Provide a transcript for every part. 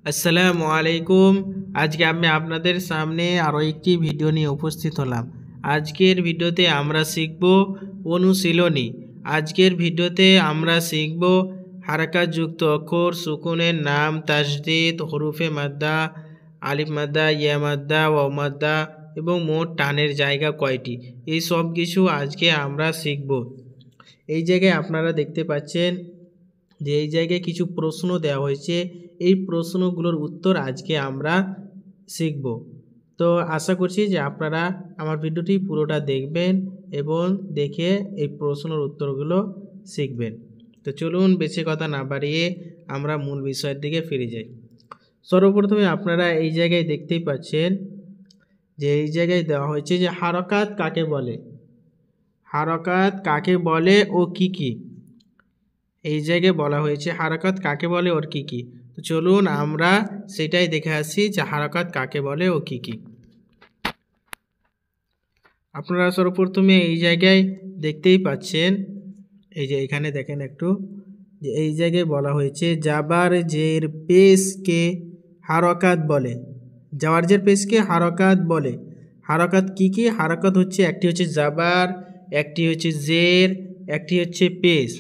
আসসালামু আলাইকুম। আজকে আমি আপনাদের সামনে আরও একটি ভিডিও নিয়ে উপস্থিত হলাম। আজকের ভিডিওতে আমরা শিখব অনুশীলনী। আজকের ভিডিওতে আমরা শিখব হারাকাতযুক্ত অক্ষর, সুকুনের নাম, তাসদীদ, হরুফে মাদ্দা, আলিফ মাদ্দা, ইয়া মাদ্দা, ওয়াও মাদ্দা এবং মোট টানের জায়গা কয়টি, এই সব কিছু আজকে আমরা শিখব। এই জায়গায় আপনারা দেখতে পাচ্ছেন যে এই জায়গায় কিছু প্রশ্ন দেওয়া হয়েছে। এই প্রশ্নগুলোর উত্তর আজকে আমরা শিখব। তো আশা করছি যে আপনারা আমার ভিডিওটি পুরোটা দেখবেন এবং দেখে এই প্রশ্নের উত্তরগুলো শিখবেন। তো চলুন বেশি কথা না বাড়িয়ে আমরা মূল বিষয়ের দিকে ফিরে যাই। সর্বপ্রথমে আপনারা এই জায়গায় দেখতেই পাচ্ছেন যে এই জায়গায় দেওয়া হয়েছে যে হারকাত কাকে বলে, হারকাত কাকে বলে ও কি কি। এই জায়গায় বলা হয়েছে হারকাত কাকে বলে ওর কি কি। তো চলুন আমরা সেটাই দেখে আসি যে হারকাত কাকে বলে ও কি কি। আপনারা সর্বপ্রথমে এই জায়গায় দেখতেই পাচ্ছেন, এই যে এখানে দেখেন একটু, যে এই জায়গায় বলা হয়েছে জাবার জের পেশকে হারকাত বলে। জাবার জের পেশকে হারকাত বলে। হারকাত কি কি? হারকাত হচ্ছে একটি হচ্ছে জাবার, একটি হচ্ছে জের, একটি হচ্ছে পেশ।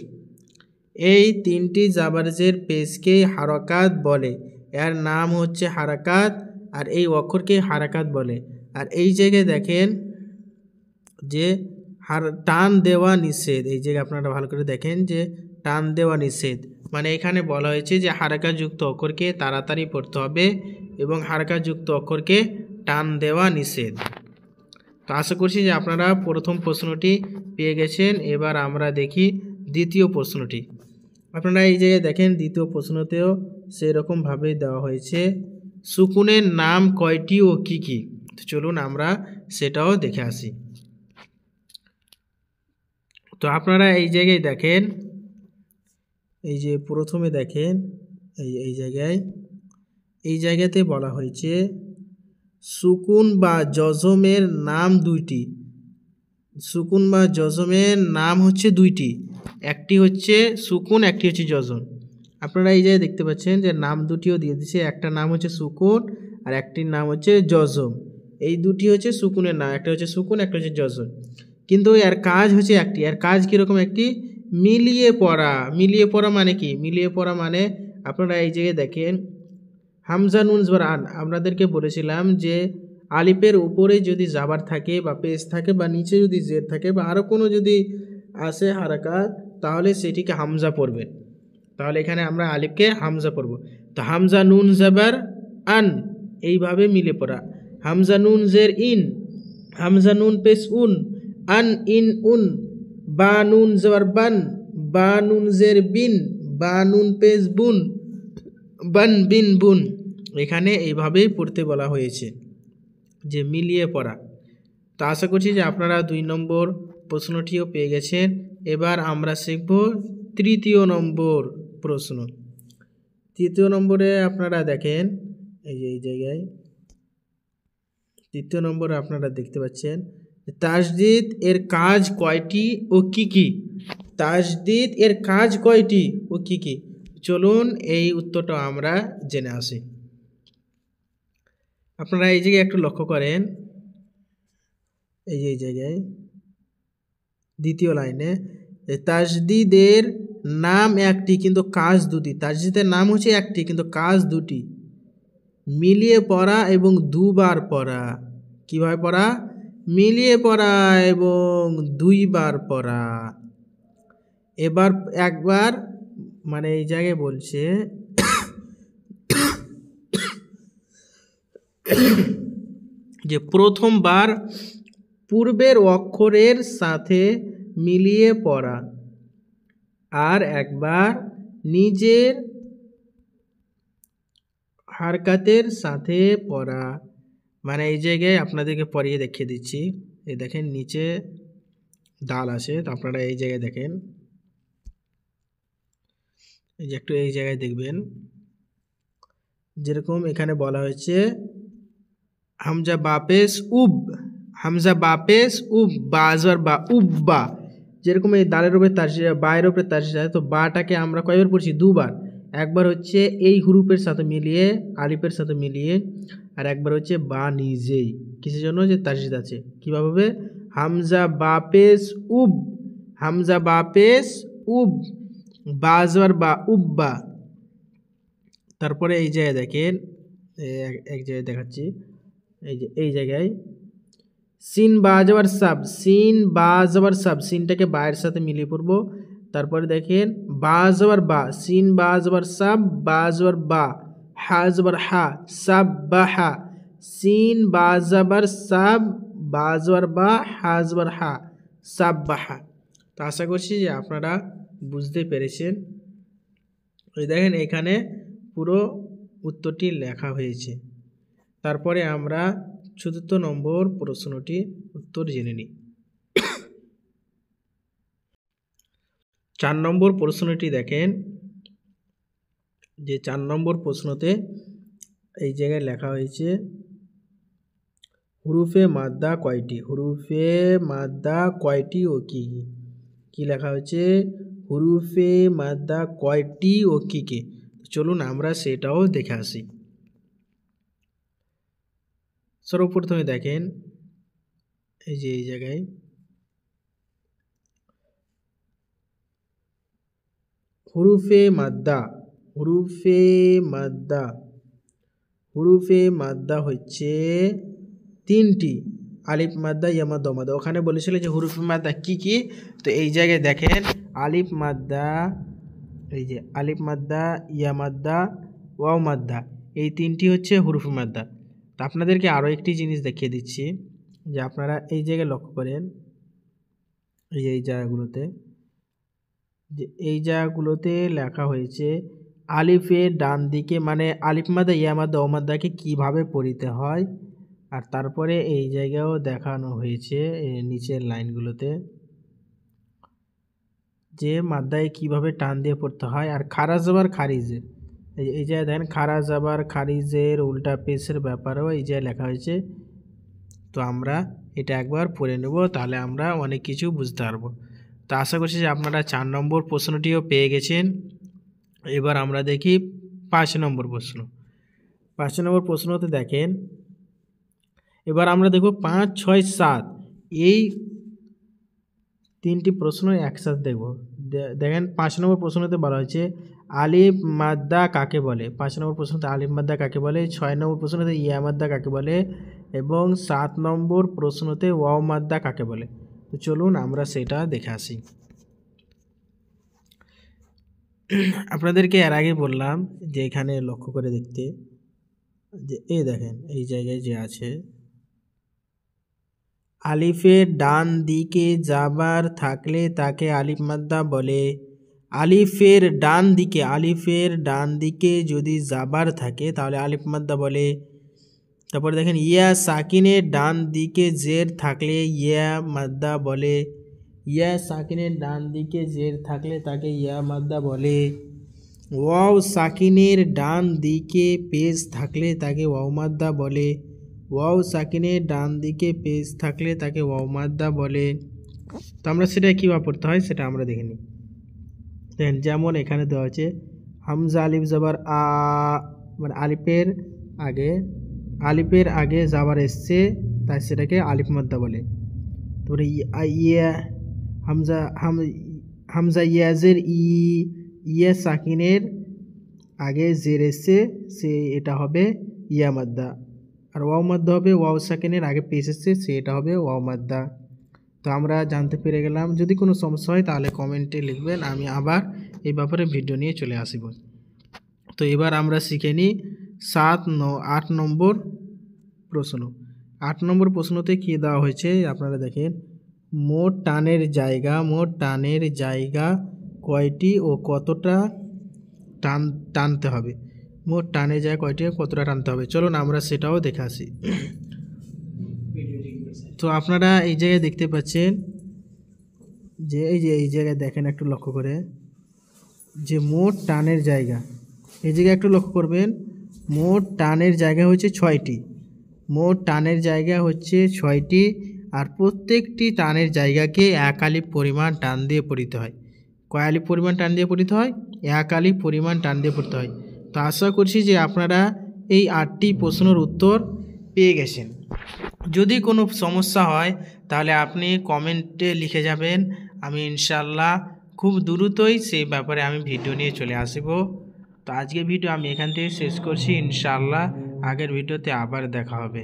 এই তিনটি জাবারজের পেশকে হারকাত বলে। এর নাম হচ্ছে হারাকাত, আর এই অক্ষরকে হারাকাত বলে। আর এই জায়গায় দেখেন যে টান দেওয়া নিষেধ। এই জায়গায় আপনারা ভালো করে দেখেন যে টান দেওয়া নিষেধ, মানে এখানে বলা হয়েছে যে হারাকাতযুক্ত অক্ষরকে তাড়াতাড়ি পড়তে হবে এবং হারাকাতযুক্ত অক্ষরকে টান দেওয়া নিষেধ। তো আশা করছি যে আপনারা প্রথম প্রশ্নটি পেয়ে গেছেন। এবার আমরা দেখি দ্বিতীয় প্রশ্নটি। আপনারা এই জায়গায় দেখেন দ্বিতীয় প্রশ্নতেও সেই রকমভাবেই দেওয়া হয়েছে সুকুনের নাম কয়টি ও কি কি। তো চলুন আমরা সেটাও দেখে আসি। তো আপনারা এই জায়গায় দেখেন, এই যে প্রথমে দেখেন এই জায়গাতে বলা হয়েছে সুকুন বা জজমের নাম দুইটি। সুকুন বা জজমের নাম হচ্ছে দুইটি, একটি হচ্ছে সুকুন, একটি হচ্ছে জজম। আপনারা এই জায়গায় দেখতে পাচ্ছেন যে নাম দুটিও দিয়ে দিচ্ছে, একটা নাম হচ্ছে সুকুন আর একটির নাম হচ্ছে জজম। এই দুটি হচ্ছে সুকুনের নাম, একটা হচ্ছে সুকুন, একটা হচ্ছে জজম। কিন্তু এর কাজ হচ্ছে একটি। এর কাজ কীরকম? একটি মিলিয়ে পড়া। মিলিয়ে পড়া মানে কি? মিলিয়ে পড়া মানে আপনারা এই জায়গায় দেখেন হামজা নুন জবর আন। আপনাদেরকে বলেছিলাম যে আলিফের উপরে যদি জাবার থাকে বা পেশ থাকে বা নিচে যদি জের থাকে বা আরও কোনো যদি আসে হারাকাত, তাহলে সেটিকে হামজা পড়বেন। তাহলে এখানে আমরা আলিফকে হামজা পড়ব। তো হামজা নুন জাবার আন, এইভাবে মিলে পড়া। হামজা নুন জের ইন, হামজা নুন পেশ উন, আন ইন উন। বা নুন জবর বান, বা নুন জের বিন, বা নুন পেশ বুন, বান বিন বুন। এখানে এইভাবেই পড়তে বলা হয়েছে, যে মিলিয়ে পড়া। তো আশা করছি যে আপনারা 2 নম্বর প্রশ্নটিও পেয়ে গেছেন। এবার আমরা শিখব তৃতীয় নম্বর প্রশ্ন। তৃতীয় নম্বরে আপনারা দেখেন এই যে এই জায়গায় তৃতীয় নম্বরে আপনারা দেখতে পাচ্ছেন তাসদীদ এর কাজ কয়টি ও কি কি। তাসদীদ এর কাজ কয়টি ও কি কি। চলুন এই উত্তরটা আমরা জেনে আসি। আপনারা এই জায়গায় একটু লক্ষ্য করেন, এই যে এই জায়গায় দ্বিতীয় লাইনে তাসদীদের নাম একটি কিন্তু কাজ দুটি। তাসদীদের নাম হচ্ছে একটি কিন্তু কাজ দুটি। মিলিয়ে পড়া এবং দুবার পড়া। কীভাবে পড়া? মিলিয়ে পড়া এবং 2 বার পড়া। এবার একবার মানে এই জায়গায় বলছে যে প্রথমবার পূর্বের অক্ষরের সাথে মিলিয়ে পড়া, আর একবার নিজের হারকাতের সাথে পড়া। মানে এই জায়গায় আপনাদেরকে পড়িয়ে দেখিয়ে দিচ্ছি। এই দেখেন নিচে দাল আছে, তো আপনারা এই জায়গায় দেখেন, এই যে একটু এই জায়গায় দেখবেন, যেরকম এখানে বলা হয়েছে হামজা বাপেস উব, হামজা বাপেস উব, বাজর বা উব্বা। যেরকম এই দালের উপরে তার বায়ের উপরে তার, তো বাটাকে আমরা কয়বার পড়ছি? 2 বার। একবার হচ্ছে এই হুরুফের সাথে মিলিয়ে, আলিফের সাথে মিলিয়ে, আর একবার হচ্ছে বা নিজেই। কিসের জন্য? যে তাসদিদ আছে। কীভাবে হবে? হামজা বা পেশ উব, হামজা বা পেশ উব, বা জবর বা, উব্বা। তারপরে এই জায়গায় দেখেন, এক জায়গায় দেখাচ্ছি, এই যে এই জায়গায় সিন বা জবর সাব, সিন বা জবর সাব, সিনটাকে বায়ের সাথে মিলিয়ে পড়বো। তারপরে দেখেন বা জবর বা, সিন বা জবর সাব, বা জবর বা, হা জবর হা, সাব বা হা, সিন বা জবর সাব, বা জবর বা, হা জবর হা, সাব বা হা। তো আশা করছি যে আপনারা বুঝতে পেরেছেন। ওই দেখেন এখানে পুরো উত্তরটি লেখা হয়েছে। তারপরে আমরা ৪র্থ নম্বর প্রশ্নটির উত্তর জেনে নিই। ৪ নম্বর প্রশ্নটি দেখেন, যে ৪ নম্বর প্রশ্নতে এই জায়গায় লেখা হয়েছে হুরুফে মাদ্দা কয়টি? হুরুফে মাদ্দা কয়টি ও কী কী? কী লেখা হয়েছে? হুরুফে মাদ্দা কয়টি ও কী কী? চলুন আমরা সেটাও দেখে আসি। সর্বপ্রথমে দেখেন এই যে এই জায়গায় হুরুফে মাদ্দা, হুরুফে মাদ্দা, হুরুফে মাদ্দা হচ্ছে 3টি, আলিফ মাদ্দা, ইয়া মাদ্দা, ও মাদ্দা। ওখানে বলেছিল যে হুরুফে মাদ্দা কী কী, তো এই জায়গায় দেখেন আলিফ মাদ্দা, এই যে আলিফ মাদ্দা, ইয়া মাদ্দা, ওয়াও মাদ্দা, এই 3টি হচ্ছে হুরুফে মাদ্দা। তো আপনাদেরকে আরও একটি জিনিস দেখিয়ে দিচ্ছি, যে আপনারা এই জায়গায় লক্ষ্য করেন, এই জায়গাগুলোতে, যে এই জায়গাগুলোতে লেখা হয়েছে আলিফের ডান দিকে, মানে আলিফ মাদ্দা, ইয়া মাদ্দা, ও মাদ্দাকে কীভাবে পড়িতে হয়। আর তারপরে এই জায়গায়ও দেখানো হয়েছে নিচের লাইনগুলোতে যে মাদ্দায় কিভাবে টান দিয়ে পড়তে হয়। আর খারাজ জবর খারিজের, এই জায়গায় দেখেন খারাজ জবর খারিজের উল্টা পেশের ব্যাপারেও এই জায়গায় লেখা হয়েছে। তো আমরা এটা একবার পড়ে নেব, তাহলে আমরা অনেক কিছু বুঝতে পারবো। তো আশা করছি যে আপনারা 4 নম্বর প্রশ্নটিও পেয়ে গেছেন। এবার আমরা দেখি 5 নম্বর প্রশ্ন। 5 নম্বর প্রশ্নতে দেখেন, এবার আমরা দেখব 5, 6, 7 এই 3টি প্রশ্ন একসাথে দেখব। দেখেন 5 নম্বর প্রশ্নতে বলা হয়েছে আলিফ মাদ্দা কাকে বলে। 5 নম্বর প্রশ্নতে আলিফ মাদ্দা কাকে বলে, 6 নম্বর প্রশ্নতে ইয়া মাদ্দা কাকে বলে, এবং 7 নম্বর প্রশ্নতে ওয়াও মাদ্দা কাকে বলে। তো চলুন আমরা সেটা দেখে আসি। আপনাদেরকে এর আগে বললাম যে এখানে লক্ষ্য করে দেখতে, যে এই দেখেন এই জায়গায় যে আছে আলিফের ডান দিকে জাবার থাকলে তাকে আলিফ মাদ্দা বলে। আলিফের ডান দিকে, আলিফের ডান দিকে যদি জাবার থাকে তাহলে আলিফ মাদ্দা বলে। তারপরে দেখেন ইয়া সাকিনের ডান দিকে জের থাকলে ইয়া মাদ্দা বলে। ইয়া সাকিনের ডান দিকে জের থাকলে তাকে ইয়া মাদ্দা বলে। ওয়াও সাকিনের ডান দিকে পেশ থাকলে তাকে ওয়াও মাদ্দা বলে। ওয়াও সাকিনের ডান দিকে পেশ থাকলে তাকে ওয়াও মাদ্দা বলে। তো আমরা সেটা কীভাবে পড়তে হয় সেটা আমরা দেখে নিই। দেখেন যেমন এখানে দেওয়া আছে হামজা আলিফ জবর আ, মানে আলিফের আগে জাবার এসছে, তাই সেটাকে আলিফ মাদ্দা বলে। তারপরে ইয়া হামজা ইয়াজের ইয়া সাকিনের আগে জের এসছে, সে এটা হবে ইয়া মাদ্দা। আর ওয়াও মাদ্দা হবে ওয়াও সাকিনের আগে পেশ এসছে, সে এটা হবে ওয়াও মাদ্দা। তো আমরা জানতে পেরে গেলাম। যদি কোনো সমস্যা হয় তাহলে কমেন্টে লিখবেন, আমি আবার এই ব্যাপারে ভিডিও নিয়ে চলে আসব। তো এবার আমরা শিখে নিই 8 নম্বর প্রশ্ন। 8 নম্বর প্রশ্নতে কী দেওয়া হয়েছে আপনারা দেখেন, মোট টানের জায়গা কয়টি ও কতটা টানতে হবে। মোট টানের জায়গা কয়টি ও কতটা টানতে হবে, চলুন আমরা সেটাও দেখে আসি। তো আপনারা এই জায়গায় দেখতে পাচ্ছেন যে এই জায়গায় দেখেন একটু লক্ষ্য করে, যে মোট টানের জায়গা, এই জায়গায় একটু লক্ষ্য করবেন, মোট টানের জায়গা হচ্ছে 6টি। মোট টানের জায়গা হচ্ছে 6টি, আর প্রত্যেকটি টানের জায়গাকে 1 আলিফ পরিমাণ টান দিয়ে পড়িতে হয়। কয়ালি পরিমাণ টান দিয়ে পড়তে হয়, একালি পরিমাণ টান দিয়ে পড়তে হয়। তো আশা করছি যে আপনারা এই 8টি প্রশ্নের উত্তর পেয়ে গেছেন। যদি কোনো সমস্যা হয় তাহলে আপনি কমেন্টে লিখে যাবেন, আমি ইনশাল্লাহ খুব দ্রুতই সেই ব্যাপারে আমি ভিডিও নিয়ে চলে আসব। তো আজকের ভিডিও আমি এখান থেকে শেষ করছি, ইনশাল্লাহ আগের ভিডিওতে আবার দেখা হবে।